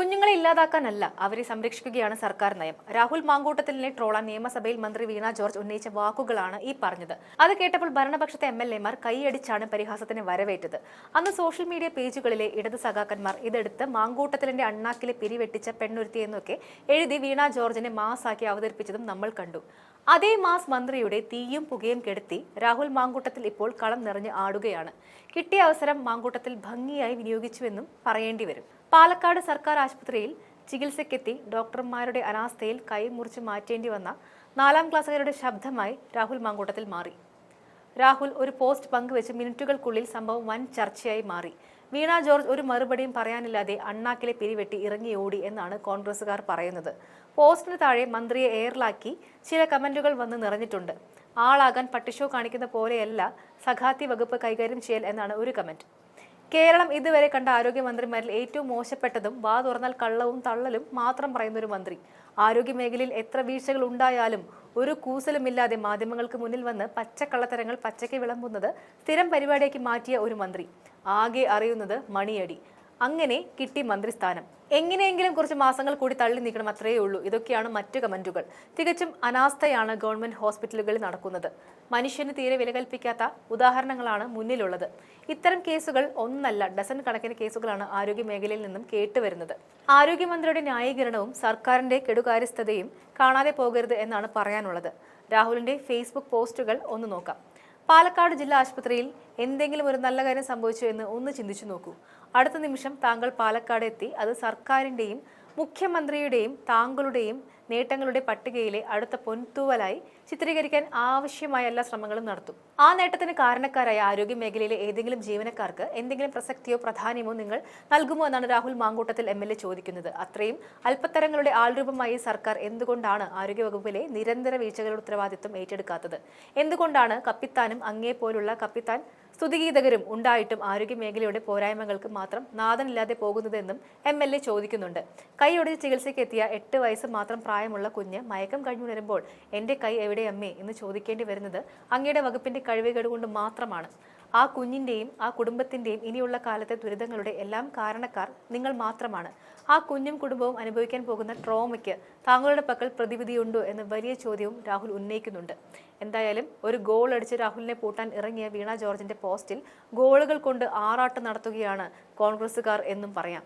കുഞ്ഞുങ്ങളെ ഇല്ലാതാക്കാനല്ല അവരെ സംരക്ഷിക്കുകയാണ് സർക്കാർ നയം. രാഹുൽ മാങ്കൂട്ടത്തിലിനെ ട്രോളാൻ നിയമസഭയിൽ മന്ത്രി വീണ ജോർജ് ഉന്നയിച്ച വാക്കുകളാണ് ഈ പറഞ്ഞത്. അത് കേട്ടപ്പോൾ ഭരണപക്ഷത്തെ MLA-മാർ കൈയടിച്ചാണ് പരിഹാസത്തിന് വരവേറ്റത്. അന്ന് സോഷ്യൽ മീഡിയ പേജുകളിലെ ഇടത് സഖാക്കന്മാർ ഇതെടുത്ത് മാങ്കൂട്ടത്തിലിന്റെ അണ്ണാക്കിലെ പിരിവെട്ടിച്ച പെണ്ണൊരുത്തിയെന്നൊക്കെ എഴുതി വീണ ജോർജിനെ മാസാക്കി അവതരിപ്പിച്ചതും നമ്മൾ കണ്ടു. അതേ മാസ് മന്ത്രിയുടെ തീയും പുകയും കെടുത്തി രാഹുൽ മാങ്കൂട്ടത്തിൽ ഇപ്പോൾ കളം നിറഞ്ഞ് ആടുകയാണ്. കിട്ടിയ അവസരം മാങ്കൂട്ടത്തിൽ ഭംഗിയായി വിനിയോഗിച്ചുവെന്നും പറയേണ്ടി വരും. പാലക്കാട് സർക്കാർ ആശുപത്രിയിൽ ചികിത്സയ്ക്കെത്തി ഡോക്ടർമാരുടെ അനാസ്ഥയിൽ കൈ മുറിച്ച് മാറ്റേണ്ടി വന്ന 4ാം ക്ലാസ്സുകാരുടെ ശബ്ദമായി രാഹുൽ മാങ്കൂട്ടത്തിൽ മാറി. രാഹുൽ ഒരു പോസ്റ്റ് പങ്കുവെച്ച് മിനിറ്റുകൾക്കുള്ളിൽ സംഭവം വൻ ചർച്ചയായി മാറി. വീണ ജോർജ് ഒരു മറുപടിയും പറയാനില്ലാതെ അണ്ണാക്കിലെ പിരിവെട്ടി ഇറങ്ങിയോടി എന്നാണ് കോൺഗ്രസുകാർ പറയുന്നത്. പോസ്റ്റിന് താഴെ മന്ത്രിയെ എയറിലാക്കി ചില കമന്റുകൾ വന്ന് നിറഞ്ഞിട്ടുണ്ട്. ആളാകാൻ പട്ടിഷോ കാണിക്കുന്ന പോലെയല്ല സഖാത്തി വകുപ്പ് കൈകാര്യം ചെയ്യൽ എന്നാണ് ഒരു കമന്റ്. കേരളം ഇതുവരെ കണ്ട ആരോഗ്യമന്ത്രിമാരിൽ ഏറ്റവും മോശപ്പെട്ടതും വാ തുറന്നാൽ കള്ളവും തള്ളലും മാത്രം പറയുന്ന ഒരു മന്ത്രി. ആരോഗ്യമേഖലയിൽ എത്ര വീഴ്ചകൾ ഉണ്ടായാലും ഒരു കൂസലുമില്ലാതെ മാധ്യമങ്ങൾക്ക് മുന്നിൽ വന്ന് പച്ചക്കള്ളത്തരങ്ങൾ പച്ചയ്ക്ക് വിളമ്പുന്നത് സ്ഥിരം പരിപാടിയാക്കി മാറ്റിയ ഒരു മന്ത്രി. ആകെ അറിയുന്നത് മണിയടി. അങ്ങനെ കിട്ടി മന്ത്രിസ്ഥാനം. എങ്ങനെയെങ്കിലും കുറച്ച് മാസങ്ങൾ കൂടി തള്ളി നീക്കണം, അത്രയേ ഉള്ളൂ. ഇതൊക്കെയാണ് മറ്റു കമന്റുകൾ. തികച്ചും അനാസ്ഥയാണ് ഗവൺമെന്റ് ഹോസ്പിറ്റലുകളിൽ നടക്കുന്നത്. മനുഷ്യന് തീരെ വില കൽപ്പിക്കാത്ത ഉദാഹരണങ്ങളാണ് മുന്നിലുള്ളത്. ഇത്തരം കേസുകൾ ഒന്നല്ല, ഡസൻ കണക്കിന് കേസുകളാണ് ആരോഗ്യ മേഖലയിൽ നിന്നും കേട്ടുവരുന്നത്. ആരോഗ്യമന്ത്രിയുടെ ന്യായീകരണവും സർക്കാരിന്റെ കെടുകാര്യസ്ഥതയും കാണാതെ പോകരുത് എന്നാണ് പറയാനുള്ളത്. രാഹുലിന്റെ ഫേസ്ബുക്ക് പോസ്റ്റുകൾ ഒന്ന് നോക്കാം. പാലക്കാട് ജില്ലാ ആശുപത്രിയിൽ എന്തെങ്കിലും ഒരു നല്ല കാര്യം സംഭവിച്ചു എന്ന് ഒന്ന് ചിന്തിച്ചു നോക്കൂ. അടുത്ത നിമിഷം താങ്കൾ പാലക്കാട് എത്തി അത് സർക്കാരിന്റെയും മുഖ്യമന്ത്രിയുടെയും താങ്കളുടെയും നേട്ടങ്ങളുടെ പട്ടികയിലെ അടുത്ത പൊൻതൂവലായി ചിത്രീകരിക്കാൻ ആവശ്യമായ എല്ലാ ശ്രമങ്ങളും നടത്തും. ആ നേട്ടത്തിന് കാരണക്കാരായ ആരോഗ്യ മേഖലയിലെ ഏതെങ്കിലും ജീവനക്കാർക്ക് എന്തെങ്കിലും പ്രസക്തിയോ പ്രാധാന്യമോ നിങ്ങൾ നൽകുമോ എന്നാണ് രാഹുൽ മാങ്കൂട്ടത്തിൽ MLA ചോദിക്കുന്നത്. അത്രയും അല്പത്തരങ്ങളുടെ ആൾരൂപമായി സർക്കാർ എന്തുകൊണ്ടാണ് ആരോഗ്യവകുപ്പിലെ നിരന്തര വീഴ്ചകളുടെ ഉത്തരവാദിത്വം ഏറ്റെടുക്കാത്തത്? എന്തുകൊണ്ടാണ് കപ്പിത്താനും അങ്ങേപ്പോലുള്ള കപ്പിത്താൻ സ്തുതിഗീതകരും ഉണ്ടായിട്ടും ആരോഗ്യ മേഖലയുടെ പോരായ്മകൾക്ക് മാത്രം നാഥനില്ലാതെ പോകുന്നതെന്നും MLA ചോദിക്കുന്നുണ്ട്. കൈയൊടിച്ച് ചികിത്സയ്ക്ക് എത്തിയ 8 വയസ്സ് മാത്രം പ്രായമുള്ള കുഞ്ഞ് മയക്കം കഴിഞ്ഞുണരുമ്പോൾ എന്റെ കൈ എവിടെ അമ്മേ എന്ന് ചോദിക്കേണ്ടി വരുന്നത് അങ്ങയുടെ വകുപ്പിന്റെ കഴിവുകേട് കൊണ്ട് മാത്രമാണ്. ആ കുഞ്ഞിന്റെയും ആ കുടുംബത്തിന്റെയും ഇനിയുള്ള കാലത്തെ ദുരിതങ്ങളുടെ എല്ലാം കാരണക്കാർ നിങ്ങൾ മാത്രമാണ്. ആ കുഞ്ഞും കുടുംബവും അനുഭവിക്കാൻ പോകുന്ന ട്രോമയ്ക്ക് താങ്കളുടെ പക്കൽ പ്രതിവിധിയുണ്ടോ എന്ന വലിയ ചോദ്യവും രാഹുൽ ഉന്നയിക്കുന്നുണ്ട്. എന്തായാലും ഒരു ഗോൾ അടിച്ച് രാഹുലിനെ പൂട്ടാൻ ഇറങ്ങിയ വീണ ജോർജിന്റെ പോസ്റ്റിൽ ഗോളുകൾ കൊണ്ട് ആറാട്ട് നടത്തുകയാണ് കോൺഗ്രസുകാർ എന്നും പറയാം.